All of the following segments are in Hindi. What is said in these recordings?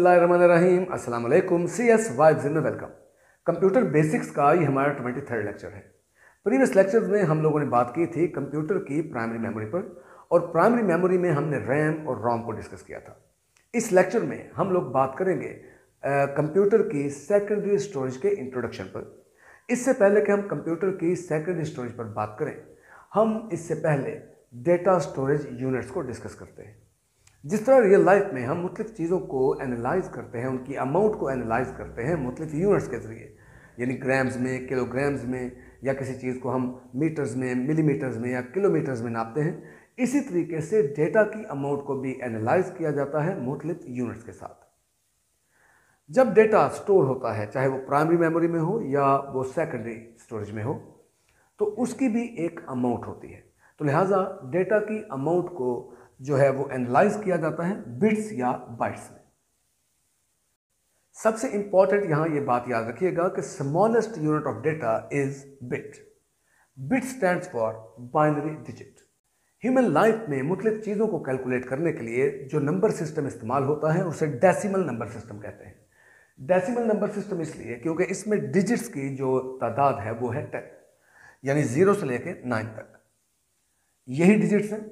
बिस्मिल्लाहिर्रहमानिर्रहीम, अस्सलाम वालेकुम। CS वाइब्स में वेलकम। कंप्यूटर बेसिक्स का ये हमारा 23rd लेक्चर है। प्रीवियस लेक्चर्स में हम लोगों ने बात की थी कंप्यूटर की प्राइमरी मेमोरी पर, और प्राइमरी मेमोरी में हमने रैम और रोम को डिस्कस किया था। इस लेक्चर में हम लोग बात करेंगे कंप्यूटर की सेकेंडरी स्टोरेज के इंट्रोडक्शन पर। इससे पहले कि हम कंप्यूटर की सेकेंडरी स्टोरेज पर बात करें, हम इससे पहले डेटा स्टोरेज यूनिट्स को डिस्कस करते हैं। जिस तरह रियल लाइफ में हम मुख्तलिफ चीज़ों को एनालाइज करते हैं, उनकी अमाउंट को एनालाइज करते हैं मुख्तलिफ यूनिट्स के ज़रिए, यानी ग्राम्स में, किलोग्राम्स में, या किसी चीज़ को हम मीटर्स में, मिलीमीटर्स में या किलोमीटर्स में नापते हैं, इसी तरीके से डेटा की अमाउंट को भी एनालाइज किया जाता है मुख्तलिफ यूनिट्स के साथ। जब डेटा स्टोर होता है, चाहे वो प्राइमरी मेमोरी में हो या वो सेकेंडरी स्टोरेज में हो, तो उसकी भी एक अमाउंट होती है। तो लिहाजा डेटा की अमाउंट को जो है वो एनालाइज किया जाता है बिट्स या बाइट्स में। सबसे इंपॉर्टेंट यहां ये बात याद रखिएगा कि smallest unit of data is bit. Bit stands for binary digit. Human life में मुख्तलिफ चीज़ों को कैलकुलेट करने के लिए जो नंबर सिस्टम इस्तेमाल होता है उसे डेसिमल नंबर सिस्टम कहते हैं। डेसिमल नंबर सिस्टम इसलिए क्योंकि इसमें डिजिट्स की जो तादाद है वो है 10, यानी 0 से लेकर 9 तक यही डिजिट्स हैं।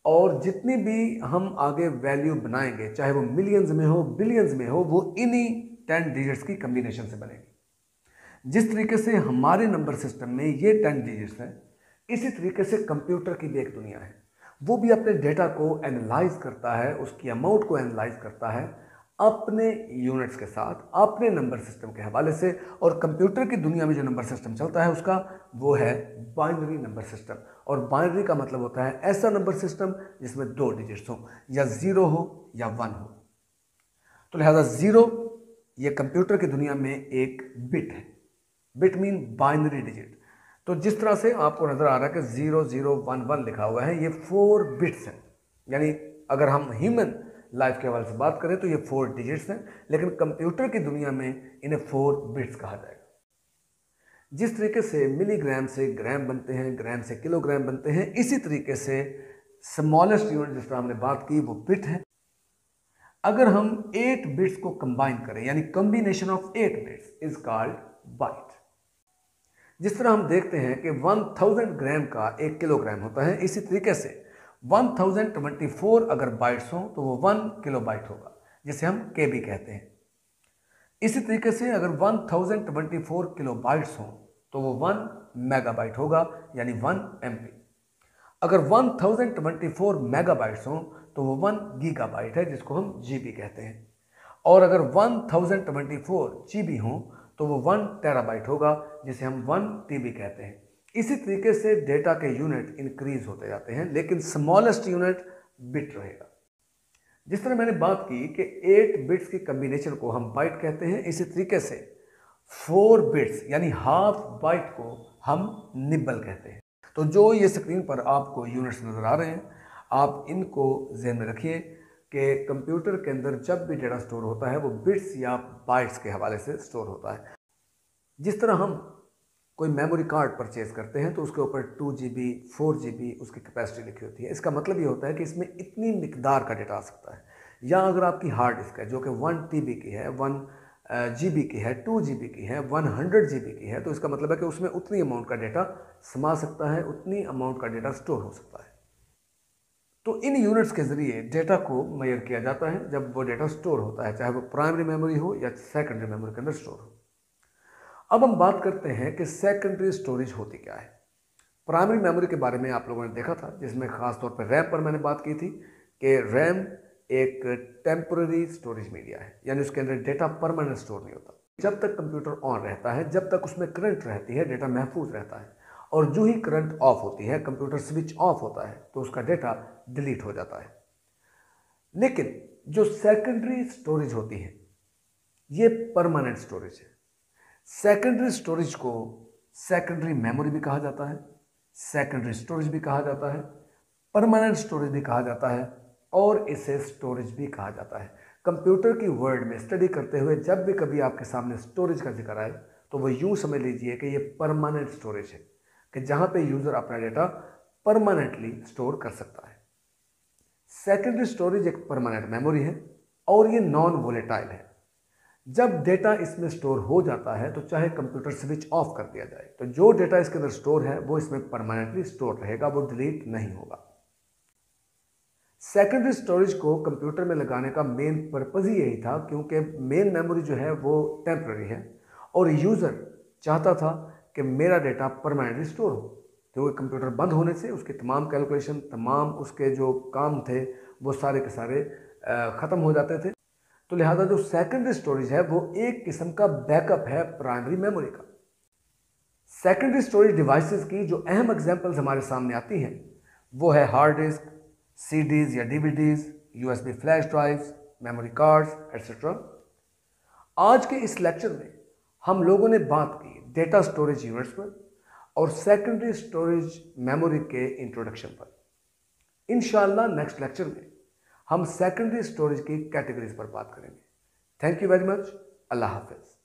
और जितनी भी हम आगे वैल्यू बनाएंगे, चाहे वो मिलियंस में हो, बिलियंस में हो, वो इन्हीं 10 डिजिट्स की कम्बिनेशन से बनेगी। जिस तरीके से हमारे नंबर सिस्टम में ये 10 डिजिट्स हैं, इसी तरीके से कंप्यूटर की भी एक दुनिया है। वो भी अपने डेटा को एनालाइज करता है, उसकी अमाउंट को एनालाइज करता है अपने यूनिट्स के साथ, अपने नंबर सिस्टम के हवाले से। और कंप्यूटर की दुनिया में जो नंबर सिस्टम चलता है उसका वो है बाइनरी नंबर सिस्टम। और बाइनरी का मतलब होता है ऐसा नंबर सिस्टम जिसमें 2 डिजिट्स हो, या 0 हो या 1 हो। तो लिहाजा 0 ये कंप्यूटर की दुनिया में एक बिट है। Bit mean binary digit. तो जिस तरह से आपको नजर आ रहा है कि 0011 लिखा हुआ है, ये 4 बिट्स हैं। यानी अगर हम ह्यूमन लाइफ के हवाले से बात करें तो ये 4 डिजिट्स हैं, लेकिन कंप्यूटर की दुनिया में इन्हें 4 बिट्स कहा जाएगा। जिस तरीके से मिलीग्राम से ग्राम बनते हैं, ग्राम से किलोग्राम बनते हैं, इसी तरीके से स्मॉलेस्ट यूनिट जिस पर हमने बात की वो बिट है। अगर हम 8 बिट्स को कंबाइन करें, यानी combination of 8 bits is called byte. जिस तरह हम देखते हैं कि 1000 ग्राम का 1 किलोग्राम होता है, इसी तरीके से 1024 अगर बाइट्स हों तो वो 1 किलोबाइट होगा, जिसे हम KB कहते हैं। इसी तरीके से अगर 1024 किलोबाइट्स हों तो वो 1 मेगाबाइट होगा, यानी 1 MB। अगर 1024 मेगाबाइट्स हों तो वो 1 गीगाबाइट है, जिसको हम GB कहते हैं। और अगर 1024 GB हों तो वो 1 टेराबाइट होगा, जिसे हम 1 TB कहते हैं। इसी तरीके से डेटा के यूनिट इंक्रीज होते जाते हैं, लेकिन स्मॉलेस्ट यूनिट बिट रहेगा। जिस तरह मैंने बात की कि 8 बिट्स की कम्बिनेशन को हम बाइट कहते हैं, इसी तरीके से 4 बिट्स यानी हाफ बाइट को हम निब्बल कहते हैं। तो जो ये स्क्रीन पर आपको यूनिट्स नज़र आ रहे हैं, आप इनको ज़हन में रखिए कि कंप्यूटर के अंदर जब भी डेटा स्टोर होता है वो बिट्स या बाइट्स के हवाले से स्टोर होता है। जिस तरह हम कोई मेमोरी कार्ड परचेज करते हैं तो उसके ऊपर 2 GB, 4 GB उसकी कैपेसिटी लिखी होती है। इसका मतलब ये होता है कि इसमें इतनी मिकदार का डेटा आ सकता है। या अगर आपकी हार्ड डिस्क है जो कि 1 TB की है, 1 GB की है, 2 GB की है, 100 GB की है, तो इसका मतलब है कि उसमें उतनी अमाउंट का डेटा समा सकता है, उतनी अमाउंट का डेटा स्टोर हो सकता है। तो इन यूनिट्स के ज़रिए डेटा को मेजर किया जाता है जब वो डेटा स्टोर होता है, चाहे वो प्राइमरी मेमोरी हो या सेकेंडरी मेमोरी के अंदर स्टोर हो। अब हम बात करते हैं कि सेकेंडरी स्टोरेज होती क्या है। प्राइमरी मेमोरी के बारे में आप लोगों ने देखा था, जिसमें खास तौर पर रैम पर मैंने बात की थी कि रैम एक टेम्पररी स्टोरेज मीडिया है, यानी उसके अंदर डेटा परमानेंट स्टोर नहीं होता। जब तक कंप्यूटर ऑन रहता है, जब तक उसमें करंट रहती है, डेटा महफूज रहता है। और जो ही करंट ऑफ होती है, कंप्यूटर स्विच ऑफ होता है, तो उसका डेटा डिलीट हो जाता है। लेकिन जो सेकेंडरी स्टोरेज होती है ये परमानेंट स्टोरेज है। सेकेंडरी स्टोरेज को सेकेंडरी मेमोरी भी कहा जाता है, सेकेंडरी स्टोरेज भी कहा जाता है, परमानेंट स्टोरेज भी कहा जाता है, और इसे स्टोरेज भी कहा जाता है। कंप्यूटर की वर्ल्ड में स्टडी करते हुए जब भी कभी आपके सामने स्टोरेज का जिक्र आए तो वो यूं समझ लीजिए कि ये परमानेंट स्टोरेज है, कि जहां पे यूजर अपना डेटा परमानेंटली स्टोर कर सकता है। सेकेंडरी स्टोरेज एक परमानेंट मेमोरी है और ये नॉन वोलेटाइल है। जब डेटा इसमें स्टोर हो जाता है तो चाहे कंप्यूटर स्विच ऑफ कर दिया जाए, तो जो डेटा इसके अंदर स्टोर है वो इसमें परमानेंटली स्टोर रहेगा, वो डिलीट नहीं होगा। सेकेंडरी स्टोरेज को कंप्यूटर में लगाने का मेन पर्पज़ ही यही था, क्योंकि मेन मेमोरी जो है वो टेम्पररी है और यूज़र चाहता था कि मेरा डेटा परमानेंटली स्टोर हो, क्योंकि कंप्यूटर बंद होने से उसके तमाम कैलकुलेशन, तमाम उसके जो काम थे वो सारे के सारे ख़त्म हो जाते थे। तो लिहाजा जो सेकेंडरी स्टोरेज है वो एक किस्म का बैकअप है प्राइमरी मेमोरी का। सेकेंडरी स्टोरेज डिवाइसेस की जो अहम एग्जांपल्स हमारे सामने आती हैं वो है हार्ड डिस्क, सीडीज या DVDs, USB flash drives, memory cards etcetera. आज के इस लेक्चर में हम लोगों ने बात की डेटा स्टोरेज यूनिट्स पर और सेकेंडरी स्टोरेज मेमोरी के इंट्रोडक्शन पर। इंशाअल्लाह नेक्स्ट लेक्चर में हम सेकेंडरी स्टोरेज की कैटेगरीज पर बात करेंगे। Thank you very much. Allah Hafiz.